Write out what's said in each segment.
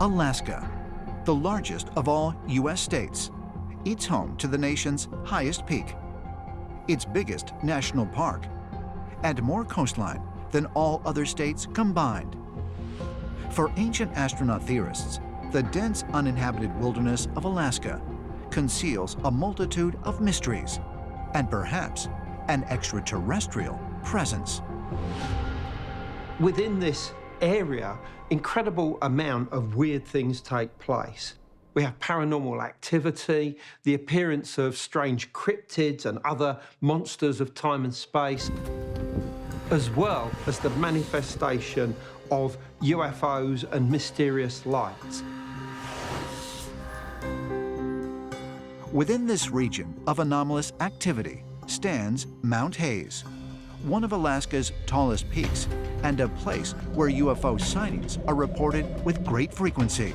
Alaska, the largest of all U.S. states. It's home to the nation's highest peak, its biggest national park, and more coastline than all other states combined. For ancient astronaut theorists, the dense uninhabited wilderness of Alaska conceals a multitude of mysteries and perhaps an extraterrestrial presence. Within this area, incredible amount of weird things take place. We have paranormal activity, the appearance of strange cryptids and other monsters of time and space, as well as the manifestation of UFOs and mysterious lights. Within this region of anomalous activity stands Mount Hayes, one of Alaska's tallest peaks and a place where UFO sightings are reported with great frequency.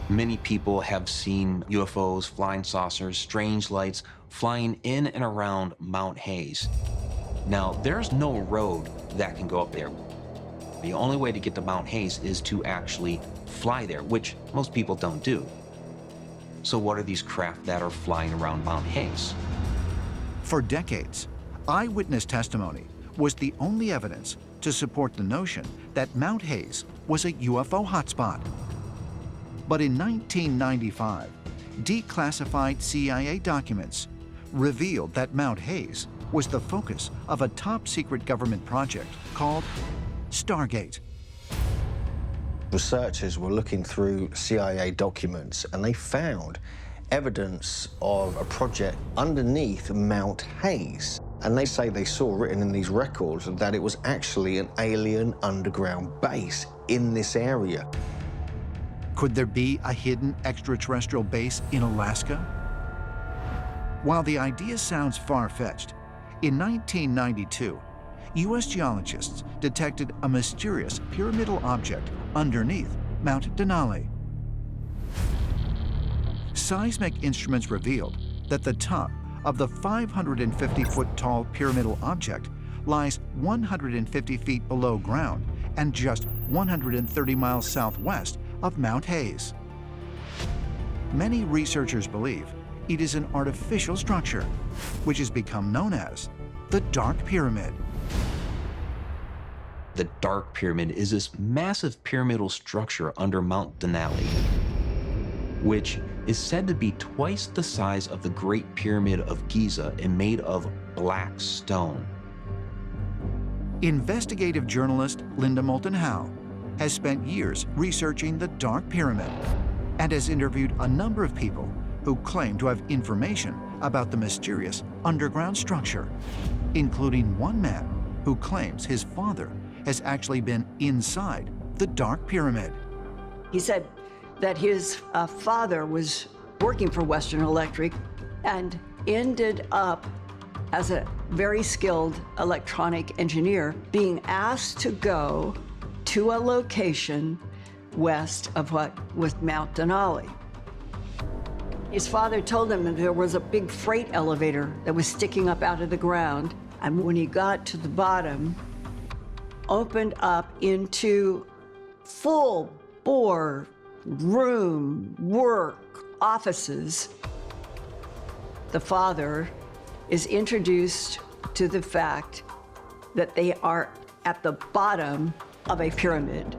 Many people have seen UFOs, flying saucers, strange lights flying in and around Mount Hayes. Now, there's no road that can go up there. The only way to get to Mount Hayes is to actually fly there, which most people don't do. So what are these craft that are flying around Mount Hayes? For decades, eyewitness testimony was the only evidence to support the notion that Mount Hayes was a UFO hotspot. But in 1995, declassified CIA documents revealed that Mount Hayes was the focus of a top-secret government project called Stargate. Researchers were looking through CIA documents and they found evidence of a project underneath Mount Hayes. And they say they saw written in these records that it was actually an alien underground base in this area. Could there be a hidden extraterrestrial base in Alaska? While the idea sounds far-fetched, in 1992, U.S. geologists detected a mysterious pyramidal object underneath Mount Denali. Seismic instruments revealed that the top of the 550-foot-tall pyramidal object lies 150 feet below ground and just 130 miles southwest of Mount Hayes. Many researchers believe it is an artificial structure, which has become known as the Dark Pyramid. The Dark Pyramid is this massive pyramidal structure under Mount Denali, which is said to be twice the size of the Great Pyramid of Giza and made of black stone. Investigative journalist Linda Moulton Howe has spent years researching the Dark Pyramid and has interviewed a number of people who claim to have information about the mysterious underground structure, including one man who claims his father has actually been inside the Dark Pyramid. He said that his father was working for Western Electric and ended up as a very skilled electronic engineer being asked to go to a location west of what was Mount Denali. His father told him that there was a big freight elevator that was sticking up out of the ground, and when he got to the bottom, opened up into full-bore room, work, offices. The father is introduced to the fact that they are at the bottom of a pyramid,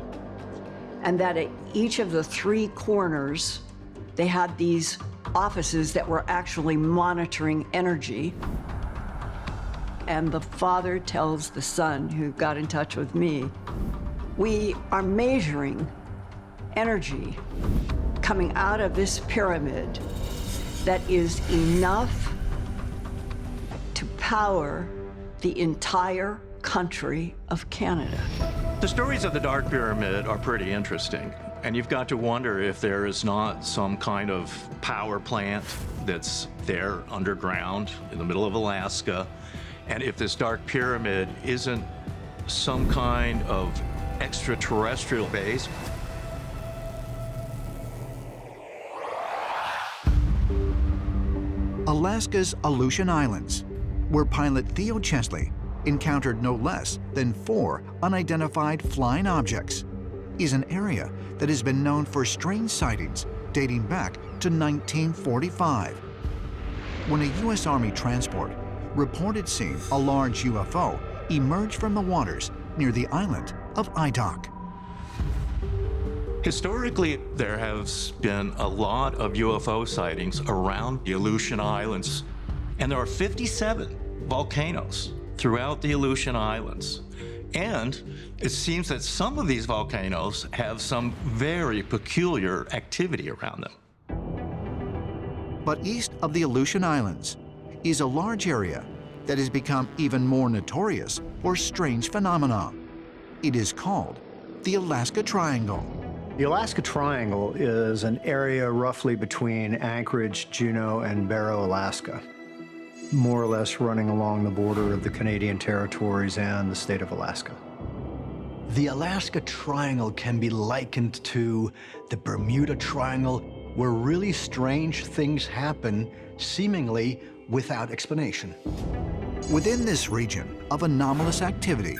and that at each of the three corners, they had these offices that were actually monitoring energy. And the father tells the son, who got in touch with me, we are measuring energy coming out of this pyramid that is enough to power the entire country of Canada. The stories of the Dark Pyramid are pretty interesting, and you've got to wonder if there is not some kind of power plant that's there underground in the middle of Alaska, and if this Dark Pyramid isn't some kind of extraterrestrial base. Alaska's Aleutian Islands, where pilot Theo Chesley encountered no less than 4 unidentified flying objects. is an area that has been known for strange sightings dating back to 1945, when a U.S. Army transport reported seeing a large UFO emerge from the waters near the island of Adak. Historically, there has been a lot of UFO sightings around the Aleutian Islands, and there are 57 volcanoes throughout the Aleutian Islands. And it seems that some of these volcanoes have some very peculiar activity around them. But east of the Aleutian Islands is a large area that has become even more notorious for strange phenomena. It is called the Alaska Triangle. The Alaska Triangle is an area roughly between Anchorage, Juneau, and Barrow, Alaska, more or less running along the border of the Canadian territories and the state of Alaska. The Alaska Triangle can be likened to the Bermuda Triangle, where really strange things happen, seemingly without explanation. Within this region of anomalous activity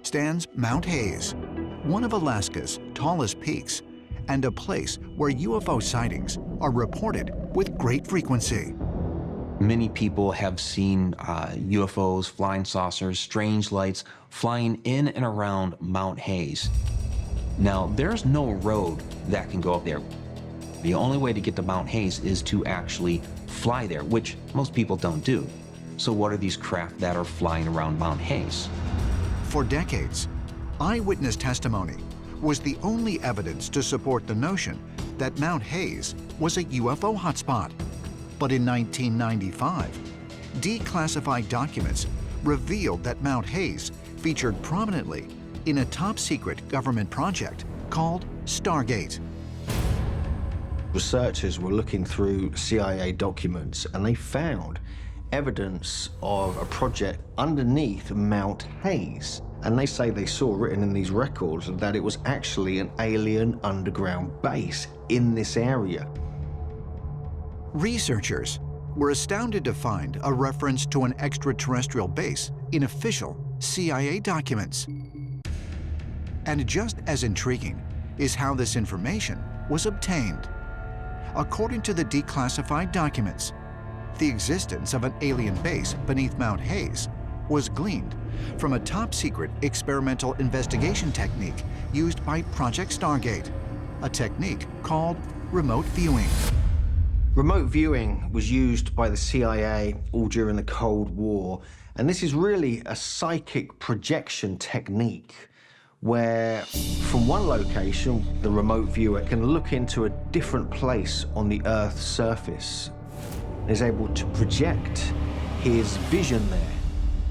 stands Mount Hayes, one of Alaska's tallest peaks, and a place where UFO sightings are reported with great frequency. Many people have seen UFOs, flying saucers, strange lights flying in and around Mount Hayes. Now, there's no road that can go up there. The only way to get to Mount Hayes is to actually fly there, which most people don't do. So what are these craft that are flying around Mount Hayes? For decades, eyewitness testimony was the only evidence to support the notion that Mount Hayes was a UFO hotspot. But in 1995, declassified documents revealed that Mount Hayes featured prominently in a top-secret government project called Stargate. Researchers were looking through CIA documents and they found evidence of a project underneath Mount Hayes. And they say they saw written in these records that it was actually an alien underground base in this area. Researchers were astounded to find a reference to an extraterrestrial base in official CIA documents. And just as intriguing is how this information was obtained. According to the declassified documents, the existence of an alien base beneath Mount Hayes was gleaned from a top-secret experimental investigation technique used by Project Stargate, a technique called remote viewing. Remote viewing was used by the CIA all during the Cold War, and this is really a psychic projection technique where from one location, the remote viewer can look into a different place on the Earth's surface and is able to project his vision there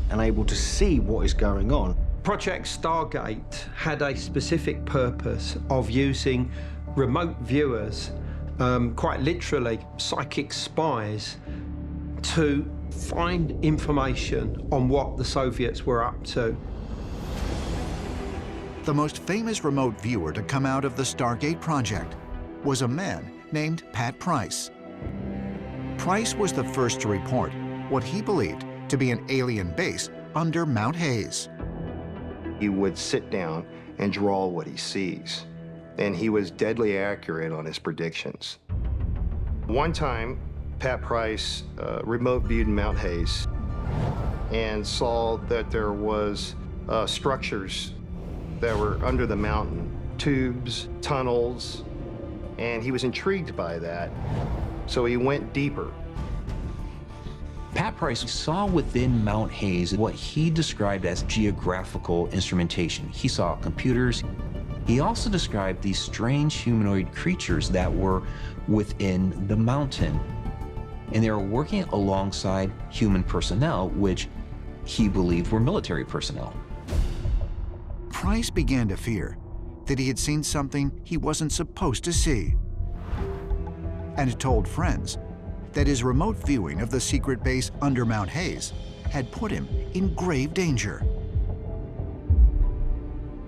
and able to see what is going on. Project Stargate had a specific purpose of using remote viewers, quite literally psychic spies, to find information on what the Soviets were up to. The most famous remote viewer to come out of the Stargate project was a man named Pat Price. Price was the first to report what he believed to be an alien base under Mount Hayes. He would sit down and draw what he sees, and he was deadly accurate on his predictions. One time, Pat Price remote viewed Mount Hayes and saw that there was structures that were under the mountain, tubes, tunnels, and he was intrigued by that, so he went deeper. Pat Price saw within Mount Hayes what he described as geographical instrumentation. He saw computers. He also described these strange humanoid creatures that were within the mountain. And they were working alongside human personnel, which he believed were military personnel. Price began to fear that he had seen something he wasn't supposed to see, and told friends that his remote viewing of the secret base under Mount Hayes had put him in grave danger.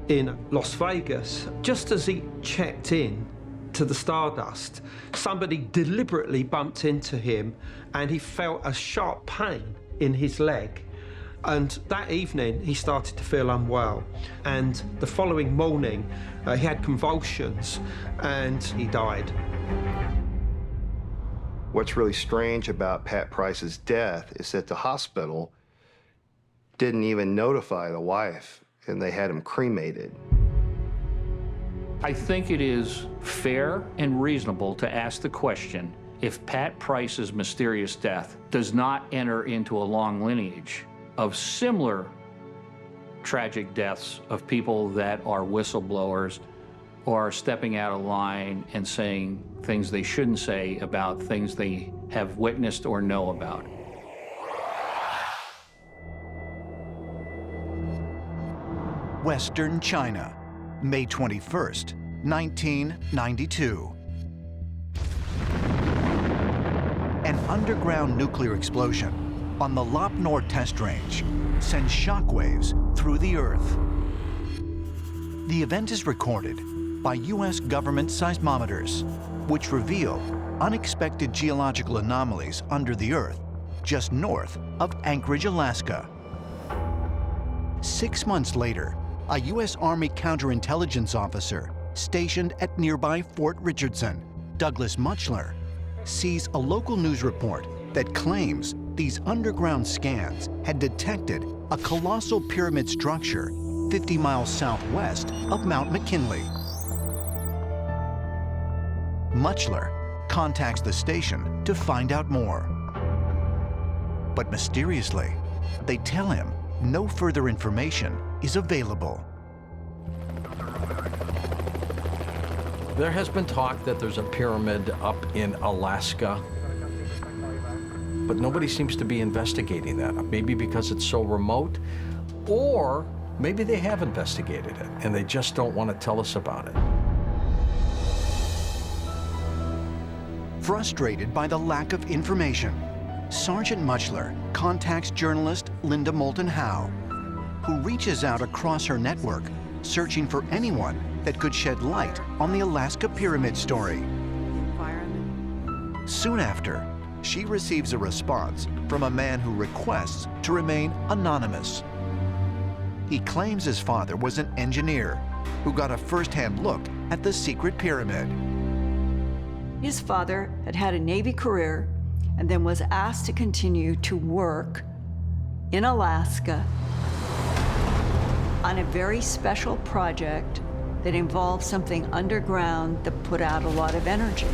In Las Vegas, just as he checked in to the Stardust, somebody deliberately bumped into him and he felt a sharp pain in his leg. And that evening, he started to feel unwell. And the following morning, he had convulsions and he died. What's really strange about Pat Price's death is that the hospital didn't even notify the wife, and they had him cremated. I think it is fair and reasonable to ask the question if Pat Price's mysterious death does not enter into a long lineage of similar tragic deaths of people that are whistleblowers or are stepping out of line and saying things they shouldn't say about things they have witnessed or know about. Western China, May 21st, 1992. An underground nuclear explosion on the Lop Nor test range sends shockwaves through the Earth. The event is recorded by U.S. government seismometers, which reveal unexpected geological anomalies under the Earth just north of Anchorage, Alaska. 6 months later, a U.S. Army counterintelligence officer stationed at nearby Fort Richardson, Douglas Muchler, sees a local news report that claims these underground scans had detected a colossal pyramid structure 50 miles southwest of Mount McKinley. Muchler contacts the station to find out more. But mysteriously, they tell him no further information is available. There has been talk that there's a pyramid up in Alaska, but nobody seems to be investigating that. Maybe because it's so remote, or maybe they have investigated it and they just don't want to tell us about it. Frustrated by the lack of information, Sergeant Muchler contacts journalist Linda Moulton Howe, who reaches out across her network, searching for anyone that could shed light on the Alaska Pyramid story. Soon after, she receives a response from a man who requests to remain anonymous. He claims his father was an engineer who got a first-hand look at the secret pyramid. His father had had a Navy career and then was asked to continue to work in Alaska on a very special project that involved something underground that put out a lot of energy.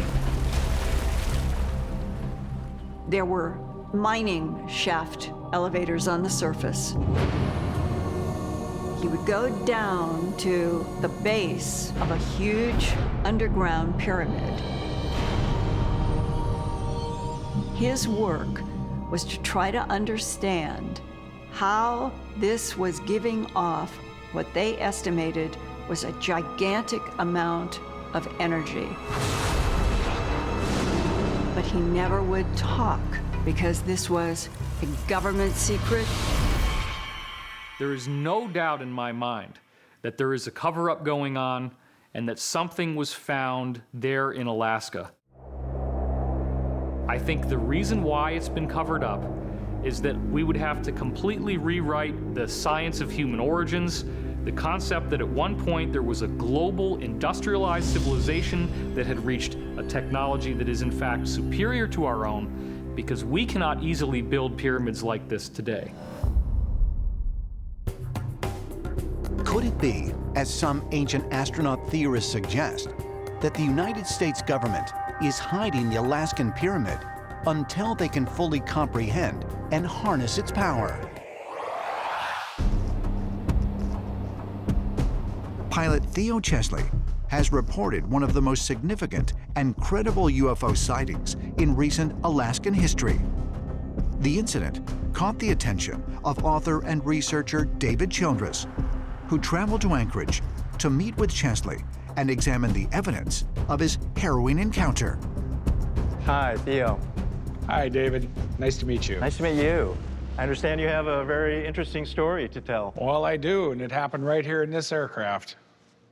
There were mining shaft elevators on the surface. He would go down to the base of a huge underground pyramid. His work was to try to understand how this was giving off what they estimated was a gigantic amount of energy. But he never would talk because this was a government secret. There is no doubt in my mind that there is a cover-up going on and that something was found there in Alaska. I think the reason why it's been covered up is that we would have to completely rewrite the science of human origins, the concept that at one point there was a global industrialized civilization that had reached a technology that is in fact superior to our own, because we cannot easily build pyramids like this today. Could it be, as some ancient astronaut theorists suggest, that the United States government is hiding the Alaskan pyramid until they can fully comprehend and harness its power? Pilot Theo Chesley has reported one of the most significant and credible UFO sightings in recent Alaskan history. The incident caught the attention of author and researcher David Childress, who traveled to Anchorage to meet with Chesley and examine the evidence of his harrowing encounter. Hi, Theo. Hi, David. Nice to meet you. Nice to meet you. I understand you have a very interesting story to tell. Well, I do, and it happened right here in this aircraft.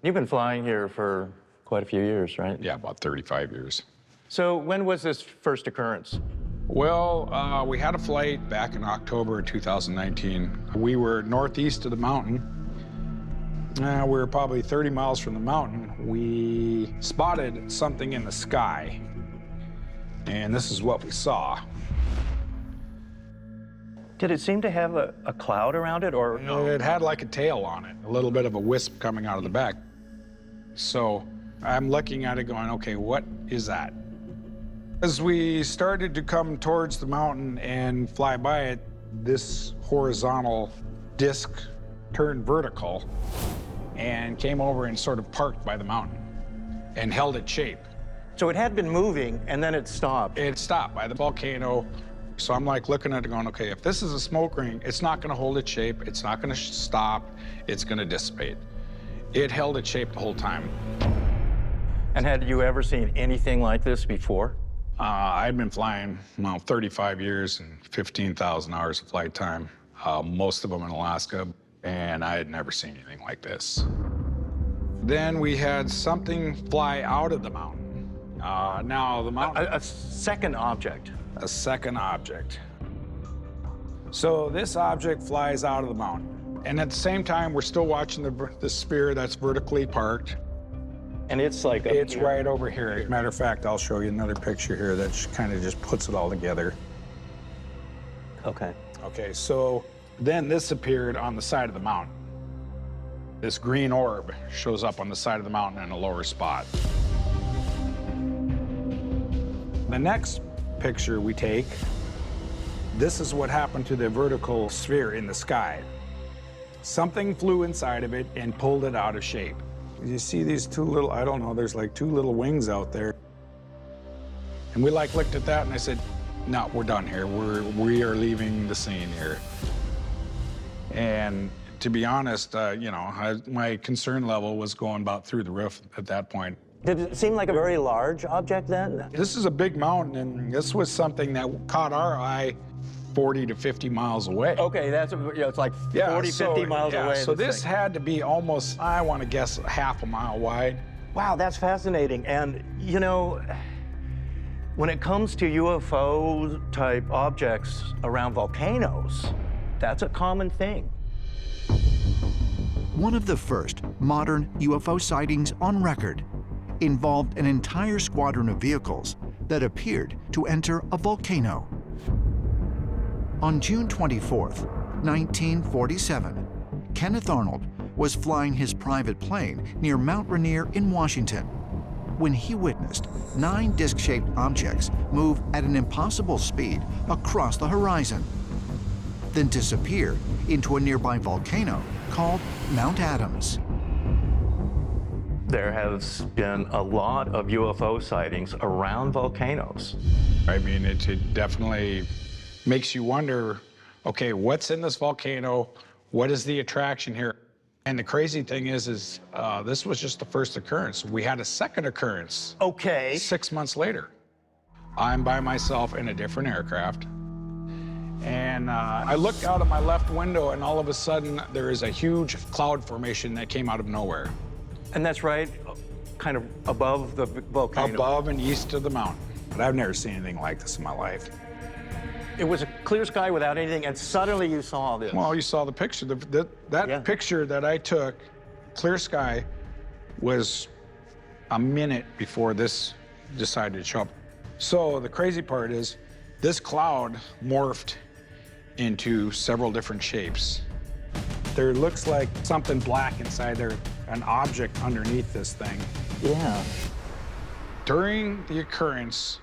You've been flying here for quite a few years, right? Yeah, about 35 years. So when was this first occurrence? Well, we had a flight back in October 2019. We were northeast of the mountain. We were probably 30 miles from the mountain. We spotted something in the sky, and this is what we saw. Did it seem to have a cloud around it, or no? It had like a tail on it, a little bit of a wisp coming out of the back. So I'm looking at it going, okay, what is that? As we started to come towards the mountain and fly by it, this horizontal disc turned vertical and came over and sort of parked by the mountain and held its shape. So it had been moving, and then it stopped. It stopped by the volcano. So I'm like looking at it going, okay, if this is a smoke ring, it's not gonna hold its shape, it's not gonna stop, it's gonna dissipate. It held its shape the whole time. And had you ever seen anything like this before? I'd been flying, 35 years and 15,000 hours of flight time, most of them in Alaska, and I had never seen anything like this. Then we had something fly out of the mountain. Now the mountain... A second object. A second object. So this object flies out of the mountain. And at the same time, we're still watching the sphere that's vertically parked. And it's like it's right over here. As a matter of fact, I'll show you another picture here that kind of just puts it all together. Okay. Okay, so then this appeared on the side of the mountain. This green orb shows up on the side of the mountain in a lower spot. The next picture we take, this is what happened to the vertical sphere in the sky. Something flew inside of it and pulled it out of shape. You see these two little, I don't know, there's like two little wings out there. And we like looked at that and I said, no, we're done here. We are leaving the scene here. And to be honest, you know, my concern level was going about through the roof at that point. Did it seem like a very large object then? This is a big mountain, and this was something that caught our eye 40 to 50 miles away. Okay, that's, you know, it's like 40, 50 miles away. So this had to be almost, I want to guess, half a mile wide. Wow, that's fascinating. And, you know, when it comes to UFO-type objects around volcanoes, that's a common thing. One of the first modern UFO sightings on record involved an entire squadron of vehicles that appeared to enter a volcano. On June 24, 1947, Kenneth Arnold was flying his private plane near Mount Rainier in Washington when he witnessed 9 disc-shaped objects move at an impossible speed across the horizon, then disappear into a nearby volcano called Mount Adams. There has been a lot of UFO sightings around volcanoes. I mean, it definitely makes you wonder, okay, what's in this volcano? What is the attraction here? And the crazy thing is this was just the first occurrence. We had a second occurrence. Okay. 6 months later. I'm by myself in a different aircraft. And I looked out of my left window, and all of a sudden, there is a huge cloud formation that came out of nowhere. And that's right, kind of above the volcano. Above and east of the mountain. But I've never seen anything like this in my life. It was a clear sky without anything, and suddenly you saw this. Well, you saw the picture. That picture that I took, clear sky, was a minute before this decided to show up. So the crazy part is, this cloud morphed into several different shapes. There looks like something black inside there, an object underneath this thing. Yeah. During the occurrence,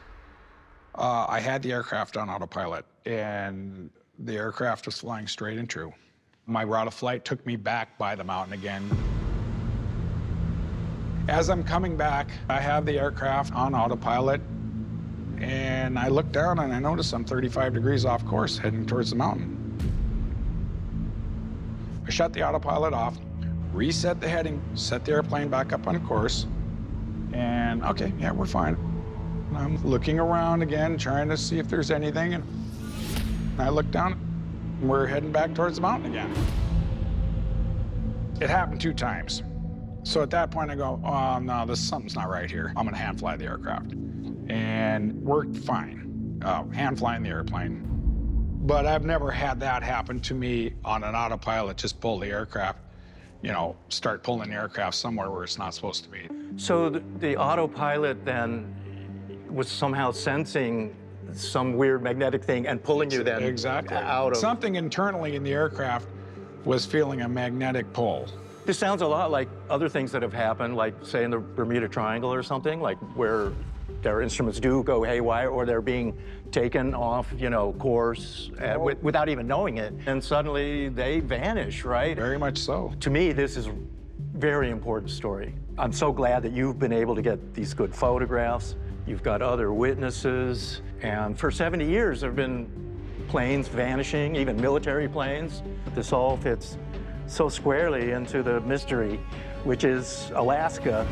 I had the aircraft on autopilot, and the aircraft was flying straight and true. My route of flight took me back by the mountain again. As I'm coming back, I have the aircraft on autopilot, and I look down and I notice I'm 35 degrees off course heading towards the mountain. I shut the autopilot off, reset the heading, set the airplane back up on course, and okay, yeah, we're fine. I'm looking around again, trying to see if there's anything, and I look down, and we're heading back towards the mountain again. It happened 2 times. So at that point I go, oh no, something's not right here. I'm gonna hand fly the aircraft. And worked fine. hand flying the airplane. But I've never had that happen to me on an autopilot, just pull the aircraft, you know, start pulling the aircraft somewhere where it's not supposed to be. So the autopilot then was somehow sensing some weird magnetic thing and pulling you then exactly out of... Something internally in the aircraft was feeling a magnetic pull. This sounds a lot like other things that have happened, like say in the Bermuda Triangle or something, like where their instruments do go haywire or they're being taken off, you know, course without even knowing it. And suddenly they vanish, right? Very much so. To me, this is a very important story. I'm so glad that you've been able to get these good photographs. You've got other witnesses. And for 70 years, there have been planes vanishing, even military planes. This all fits so squarely into the mystery, which is Alaska